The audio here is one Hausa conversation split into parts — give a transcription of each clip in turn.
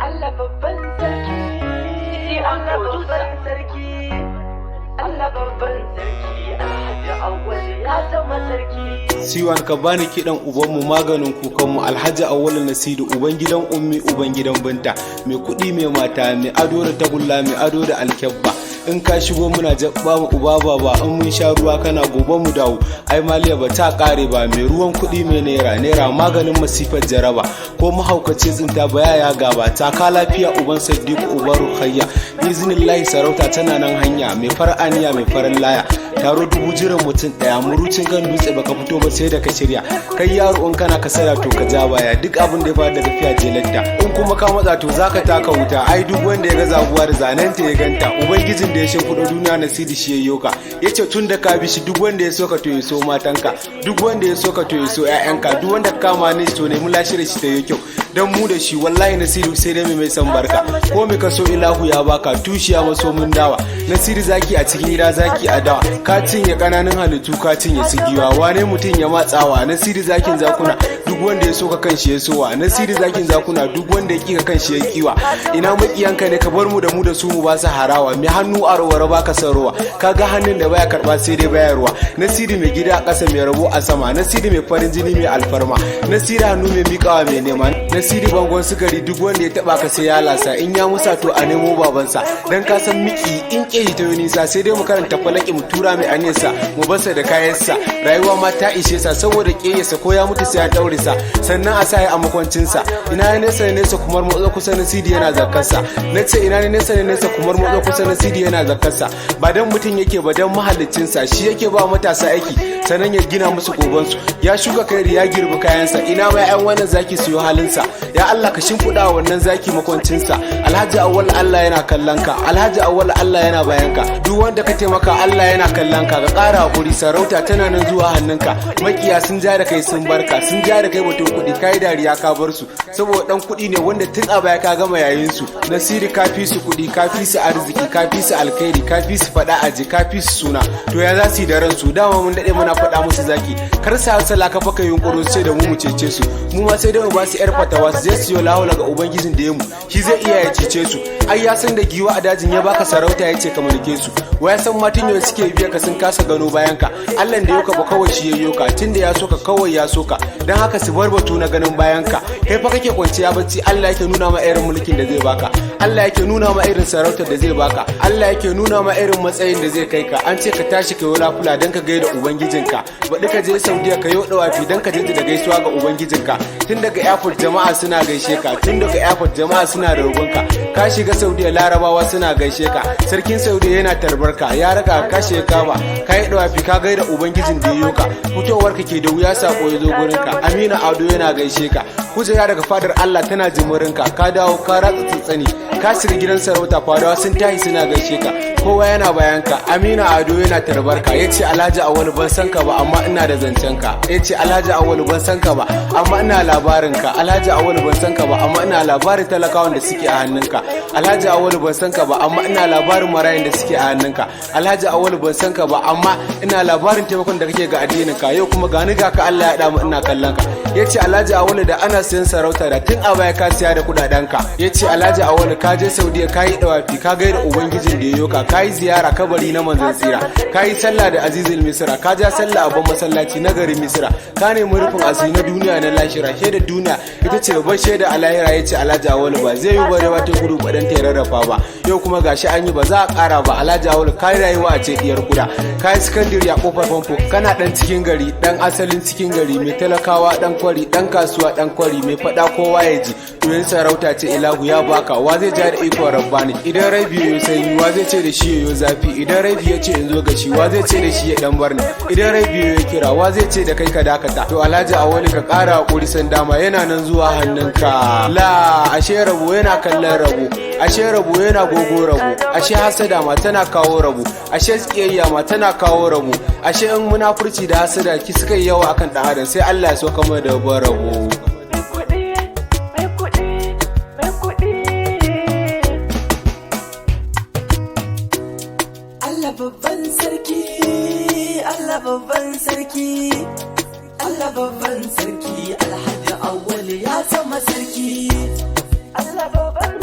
Allah babban sarki, Allah babban sarki, Allah babban sarki, Alhaji Awwal ya zama sarki. Siwan ka bani kiɗan ubanmu maganin kukanmu Alhaji Awwal Nasiru uban gidan ummi uban gidan binta mai kuɗi mai mata mai ado da tagulla mai ado da alkyabba. In ka shigo muna jabba mu uba baba in mun sha ruwa kana gobe mu dawo ai maliya ba ta kare ba mai ruwan kuɗi mai naira maganin masifar jaraba ko mahaukaci tsinta baya ya gaba ta ka lafiya uban Sadiku uban Rukhayya biznillahi sarauta tana nan hanya mai far'aniya mai farin laya taro dubu jiran mutum daya murucin kan dutse baka fito ba sai da ka shirya kai yaro in kana kasara to ka ja baya duk abin da ya fara da tafiya jeladda in kuma ka matsa to zaka taka wuta ai duk wanda ya ga zabuwa da zanenta ya ganta ubangijin da ya shimfiɗo duniya Nasiru shi ya yoka yace tun da ka bi shi duk wanda ya soka to ya so matanka duk wanda ya soka to ya so ƴaƴanka duk wanda ka kama ne to ne mu lashire shi ta yi kyau dan mu da shi wallahi Nasiru sai dai mai san barka ko me ka so ilahu ya baka tushiya maso mun dawa Nasiru zaki a cikin gida zaki a dawa ka cinye kananan halittu ka cinye su giwa wane mutum ya matsawa Nasiru zakin zakuna duk wanda ya soka kanshi ya sowa Nasiru zakin zakuna duk wanda ya kika kanshi ya kiwa ina makiyanka ne ka bar mu da su mu ba su harawa mai hannu a rawar baka sarowa kaga hannun da baya karba sai dai bayarwa Nasiru mai gida a ƙasa mai rabo a sama Nasiru mai farin jini mai alfarma Nasiru hannu mai miƙawa mai nema Nasiru bangon sukari duk wanda ya taba ka sai ya lasa in ya musa to a nemo babansa dan ka san miki in kehi ta nisa sai dai mu karanta falaki mu tura mai aniyarsa mu basa da kayansa rayuwa ma ta ishe sa saboda keyesa ko ya mutu sai ya daure sa sannan a sa ya a makwancinsa ina ne nesa kumar motsa kusa Nasiru yana zakarsa nace ina ne nesa kumar motsa kusa Nasiru yana zakarsa ba dan mutum yake ba dan mahallicinsa shi yake ba matasa aiki sannan ya gina musu gobansu ya shuka kairi ya girbi kayansa ina ma ƴan wannan zaki su yi halinsa ya Allah ka shimfiɗa wannan zaki makwancinsa Alhaji Awwal Allah yana kallon ka Alhaji Awwal Allah yana bayan ka duk wanda ka taimaka Allah yana kallon ka ƙara hakuri sarauta tana nan zuwa hannunka makiya sun ja da kai sun barka sun ja da kai batun kuɗi kai dariya ka bar su saboda dan kuɗi ne wanda tun a baya ka gama yayin su Nasiru ka fi su kuɗi ka fi su arziki ka fi su alkhairi ka fi su faɗa aji ka fi su suna to ya za su yi da ransu dama mun daɗe muna faɗa musu zaki kar sa hasala ka faka yunkuro sai da mu cece su mu ma sai da mu ba su yar fatawa su je su yi lahula ga ubangijin da ya mu shi zai iya ya cece su ai ya san da giwa a dajin ya baka sarauta ya ce ka mulke su wa ya san matan yau suke biya ka sun kasa gano bayan ka Allah da yoka ba kawai shi ya yoka tunda ya soka kawai ya soka dan haka su bar batu na ganin bayan ka kai fa kake kwanciya bacci Allah yake nuna ma irin mulkin da zai baka Allah yake nuna ma irin sarautar da zai baka Allah yake nuna ma irin matsayin da zai kai ka an ce ka tashi kai wala fula dan ka gaida ubangijinka baɗi ka je Saudiya ka yi dawafi dan ka je da gaisuwa ga ubangijinka tun daga airport jama'a suna gaishe ka tun daga airport jama'a suna da rogonka ka shiga Saudiya larabawa suna gaishe ka sarkin Saudiya yana tarbarka ya raka ka sheka ba ka yi dawafi ka gaida ubangijin da yayo ka fitowar ka ke da wuya sako ya zo gurin ka Amina Ado yana gaishe ka kujera daga fadar Allah tana jimurin ka dawo ka ratsa tsantsani ka shiga gidan sarauta fadawa sun tahi suna gaishe ka kowa yana bayan ka Amina Ado yana tarbarka yace Alhaji Awwal ban san ka ba amma ina da zancen ka yace Alhaji Awwal ban san ka ba amma ina labarin ka Alhaji Awwal ban san ka ba amma ina labarin talakawan da suke a hannunka Alhaji Awwal ban san ka ba amma ina labarin marayun da suke a hannunka Alhaji Awwal ban san ka ba amma ina labarin taimakon da kake ga addinin ka yau kuma gani ga ka Allah ya da mu ina kallon ka yace Alhaji Awwal da ana siyan sarauta da tun a baya ka siya da kudaden ka yace Alhaji Awwal ka je Saudiya ka yi dawafi ka gaida ubangijin da yayo ka yi ziyara kabari na manzon tsira ka yi sallah da Azizul Misra ka ja sallah a ban masallaci na garin Misra ka nemi rufin asiri na duniya na lashira shaidar duniya ita ce babbar shaida a lahira yace Alhaji Awwal ba zai yi bare ba ta gudu ba dan ta rarrafa ba yau kuma gashi an yi ba za a kara ba Alhaji Awwal ka yi rayuwa a ce diyar kuda ka yi sakandare a kofar famfo kana dan cikin gari dan asalin cikin gari mai talakawa dan kwari dan kasuwa dan kwari mai fada kowa ya ji to yin sarauta ce ilahu ya baka wa zai ja da ikon rabbani idan rabi ya sanyi wa zai ce da shi yayo zafi idan rabi ya ce in zo gashi wa zai ce da shi ya dan barni idan rabi ya kira wa zai ce da kai ka dakata to Alhaji Awwal ka kara hakuri san dama yana nan zuwa hannunka la ashe rabo yana kallon rabo ashe rabo yana gogo rabo ashe hasada ma tana kawo rabo ashe tsiyayya ma tana kawo rabo ashe in munafurci da hasada ki suka yi yawa akan dan adam sai Allah ya so kamar da rabo Allah babban sarki, Allah babban sarki, Allah babban sarki, Alhaji Awwal ya zama sarki. Allah babban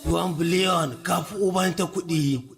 1 biliyon kafi ubanta kuɗi.